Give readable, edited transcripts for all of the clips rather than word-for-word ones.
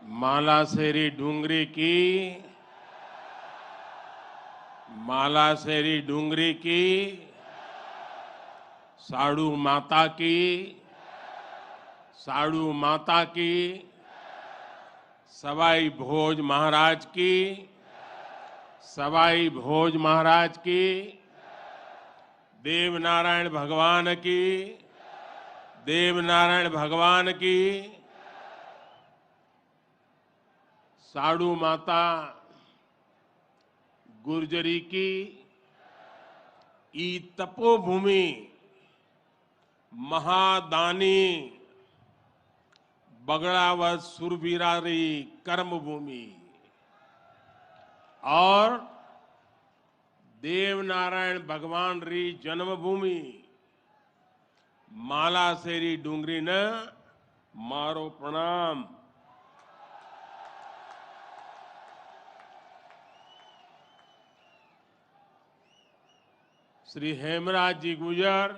मालासेरी डूंगरी की साड़ू माता की सवाई भोज महाराज की देवनारायण भगवान की साड़ू माता गुर्जरी की ई तपोभूमि महादानी बगड़ावत सुरबीरारी कर्मभूमि और देवनारायण भगवान री जन्मभूमि मालासेरी डूंगरी ने मारो प्रणाम। श्री हेमराज जी गुजर,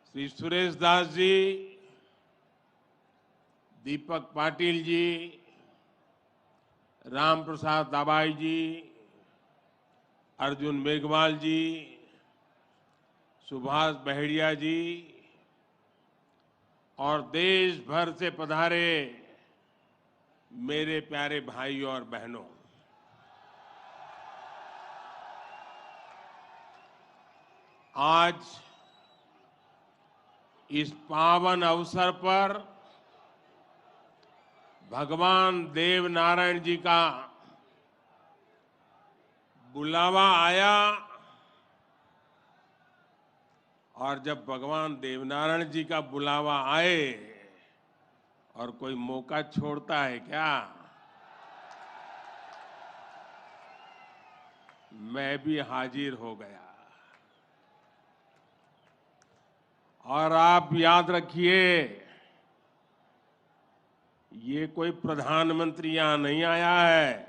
श्री सुरेश दास जी, दीपक पाटिल जी, राम प्रसाद दाबाई जी, अर्जुन मेघवाल जी, सुभाष बहेड़िया जी और देश भर से पधारे मेरे प्यारे भाइयों और बहनों, आज इस पावन अवसर पर भगवान देवनारायण जी का बुलावा आया और जब भगवान देवनारायण जी का बुलावा आए और कोई मौका छोड़ता है क्या? मैं भी हाजिर हो गया। और आप याद रखिए, ये कोई प्रधानमंत्री यहां नहीं आया है।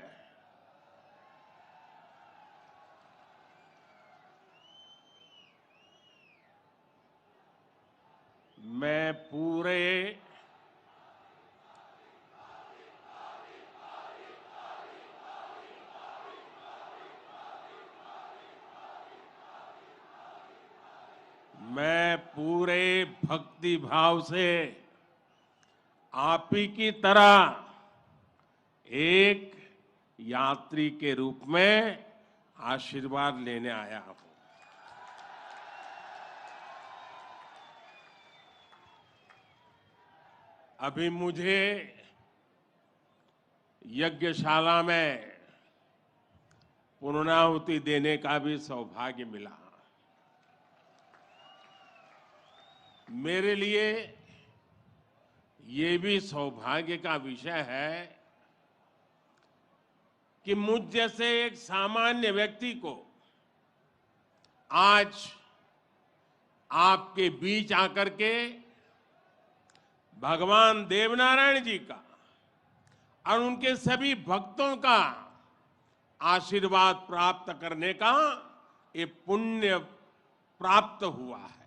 मैं पूरे भक्ति भाव से आप ही की तरह एक यात्री के रूप में आशीर्वाद लेने आया हूं। अभी मुझे यज्ञशाला में पूर्णाहुति देने का भी सौभाग्य मिला। मेरे लिए ये भी सौभाग्य का विषय है कि मुझ जैसे एक सामान्य व्यक्ति को आज आपके बीच आकर के भगवान देवनारायण जी का और उनके सभी भक्तों का आशीर्वाद प्राप्त करने का ये पुण्य प्राप्त हुआ है।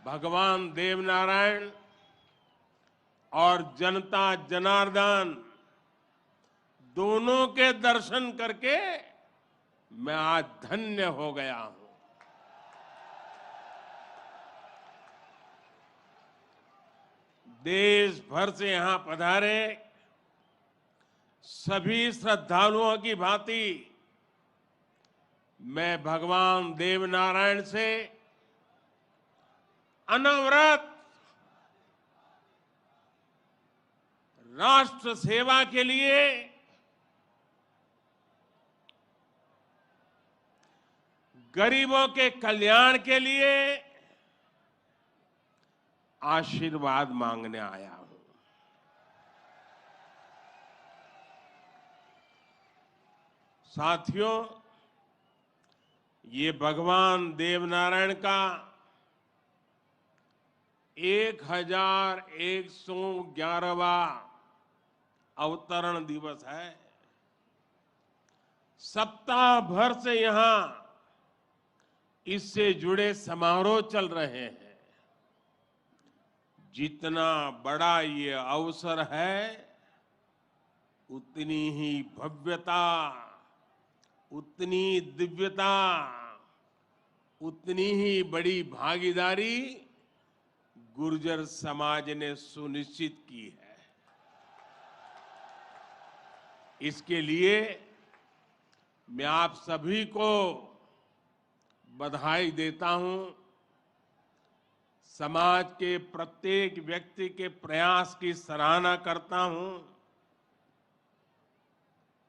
भगवान देवनारायण और जनता जनार्दन दोनों के दर्शन करके मैं आज धन्य हो गया हूं। देश भर से यहां पधारे सभी श्रद्धालुओं की भांति मैं भगवान देवनारायण से अनवरत राष्ट्र सेवा के लिए गरीबों के कल्याण के लिए आशीर्वाद मांगने आया हूं। साथियों, ये भगवान देवनारायण का 1111वां अवतरण दिवस है। सप्ताह भर से यहां इससे जुड़े समारोह चल रहे हैं। जितना बड़ा ये अवसर है, उतनी ही भव्यता, उतनी दिव्यता, उतनी ही बड़ी भागीदारी गुर्जर समाज ने सुनिश्चित की है। इसके लिए मैं आप सभी को बधाई देता हूं। समाज के प्रत्येक व्यक्ति के प्रयास की सराहना करता हूं।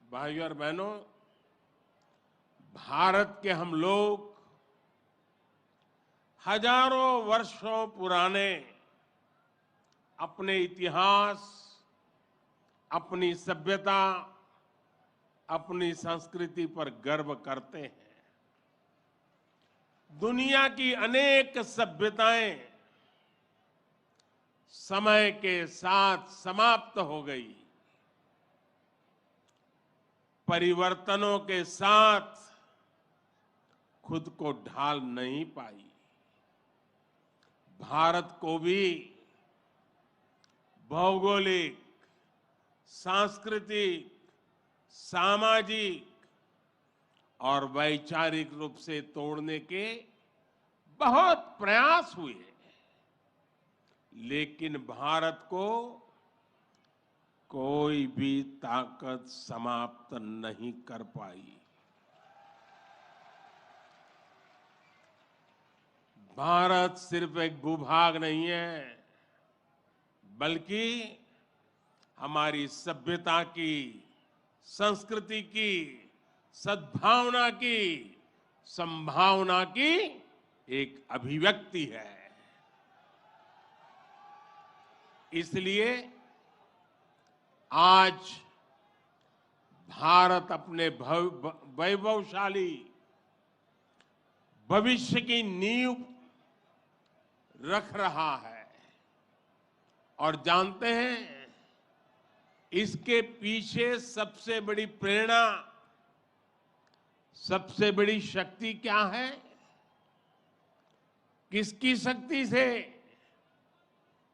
भाइयों और बहनों, भारत के हम लोग हजारों वर्षों पुराने अपने इतिहास, अपनी सभ्यता, अपनी संस्कृति पर गर्व करते हैं। दुनिया की अनेक सभ्यताएं समय के साथ समाप्त हो गई, परिवर्तनों के साथ खुद को ढाल नहीं पाई। भारत को भी भौगोलिक, सांस्कृतिक, सामाजिक और वैचारिक रूप से तोड़ने के बहुत प्रयास हुए, लेकिन भारत को कोई भी ताकत समाप्त नहीं कर पाई। भारत सिर्फ एक भूभाग नहीं है, बल्कि हमारी सभ्यता की, संस्कृति की, सद्भावना की, संभावना की एक अभिव्यक्ति है। इसलिए आज भारत अपने वैभवशाली भविष्य की नींव रख रहा है। और जानते हैं, इसके पीछे सबसे बड़ी प्रेरणा, सबसे बड़ी शक्ति क्या है? किसकी शक्ति से,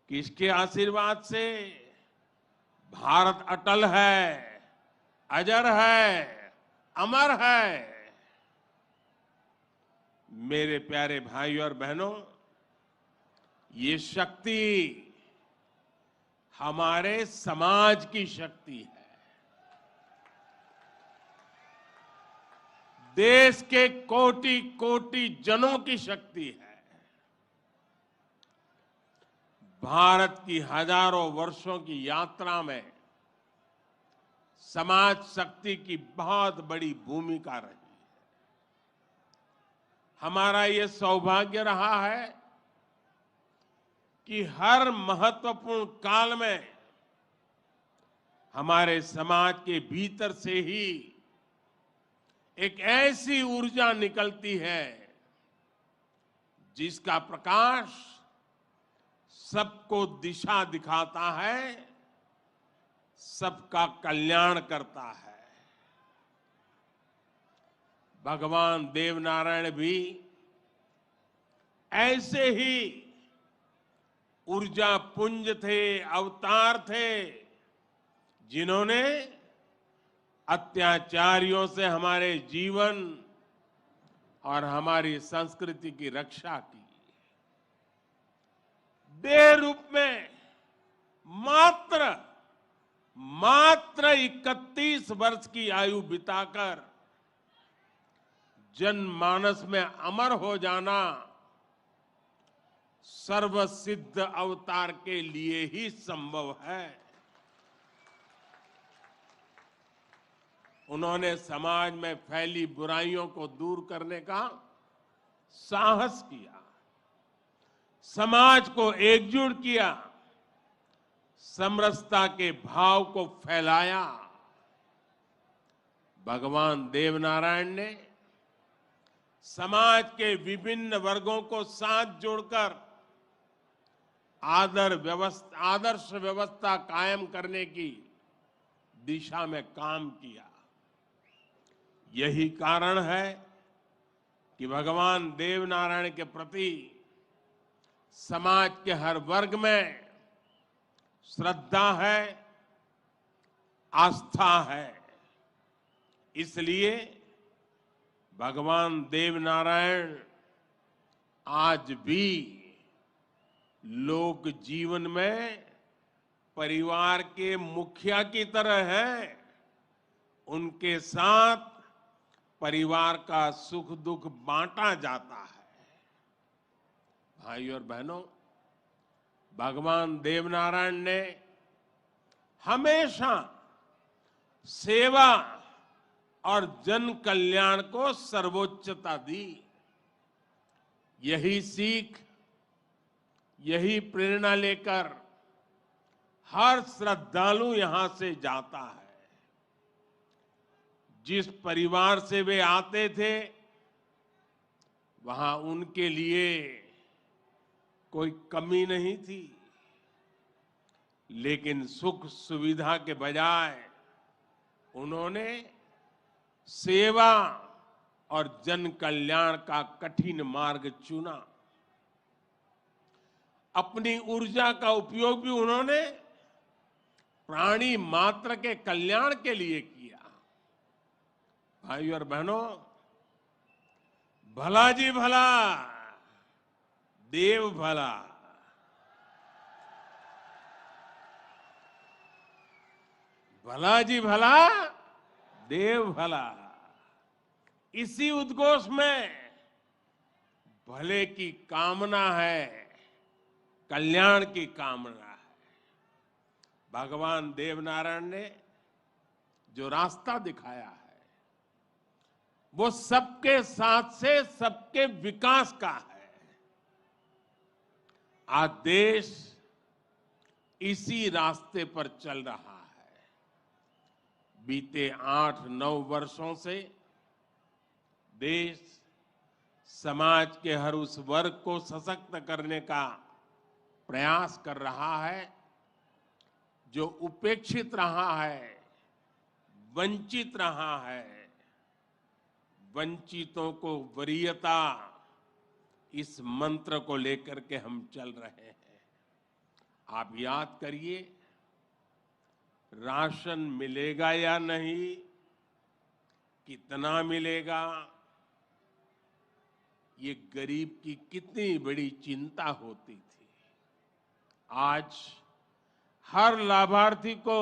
किसके आशीर्वाद से? भारत अटल है, अजर है, अमर है। मेरे प्यारे भाइयों और बहनों, ये शक्ति हमारे समाज की शक्ति है। देश के कोटि कोटि जनों की शक्ति है। भारत की हजारों वर्षों की यात्रा में समाज शक्ति की बहुत बड़ी भूमिका रही है। हमारा ये सौभाग्य रहा है कि हर महत्वपूर्ण काल में हमारे समाज के भीतर से ही एक ऐसी ऊर्जा निकलती है जिसका प्रकाश सबको दिशा दिखाता है, सबका कल्याण करता है। भगवान देवनारायण भी ऐसे ही ऊर्जा पुंज थे, अवतार थे, जिन्होंने अत्याचारियों से हमारे जीवन और हमारी संस्कृति की रक्षा की। देह रूप में मात्र 31 वर्ष की आयु बिताकर जनमानस में अमर हो जाना सर्वसिद्ध अवतार के लिए ही संभव है। उन्होंने समाज में फैली बुराइयों को दूर करने का साहस किया, समाज को एकजुट किया, समरसता के भाव को फैलाया। भगवान देवनारायण ने समाज के विभिन्न वर्गों को साथ जोड़कर आदर्श व्यवस्था कायम करने की दिशा में काम किया। यही कारण है कि भगवान देवनारायण के प्रति समाज के हर वर्ग में श्रद्धा है, आस्था है। इसलिए भगवान देवनारायण आज भी लोक जीवन में परिवार के मुखिया की तरह हैं। उनके साथ परिवार का सुख दुख बांटा जाता है। भाई और बहनों, भगवान देवनारायण ने हमेशा सेवा और जन कल्याण को सर्वोच्चता दी। यही सीख, यही प्रेरणा लेकर हर श्रद्धालु यहां से जाता है। जिस परिवार से वे आते थे, वहां उनके लिए कोई कमी नहीं थी, लेकिन सुख सुविधा के बजाय उन्होंने सेवा और जन कल्याण का कठिन मार्ग चुना। अपनी ऊर्जा का उपयोग भी उन्होंने प्राणी मात्र के कल्याण के लिए किया। भाई और बहनों, भला जी भला, देव भला। भला जी भला, देव भला। इसी उद्घोष में भले की कामना है, कल्याण की कामना है। भगवान देवनारायण ने जो रास्ता दिखाया है, वो सबके साथ से सबके विकास का है। आज देश इसी रास्ते पर चल रहा है। बीते 8-9 वर्षों से देश समाज के हर उस वर्ग को सशक्त करने का प्रयास कर रहा है जो उपेक्षित रहा है, वंचित रहा है। वंचितों को वरीयता, इस मंत्र को लेकर के हम चल रहे हैं। आप याद करिए, राशन मिलेगा या नहीं, कितना मिलेगा, ये गरीब की कितनी बड़ी चिंता होती थी। आज हर लाभार्थी को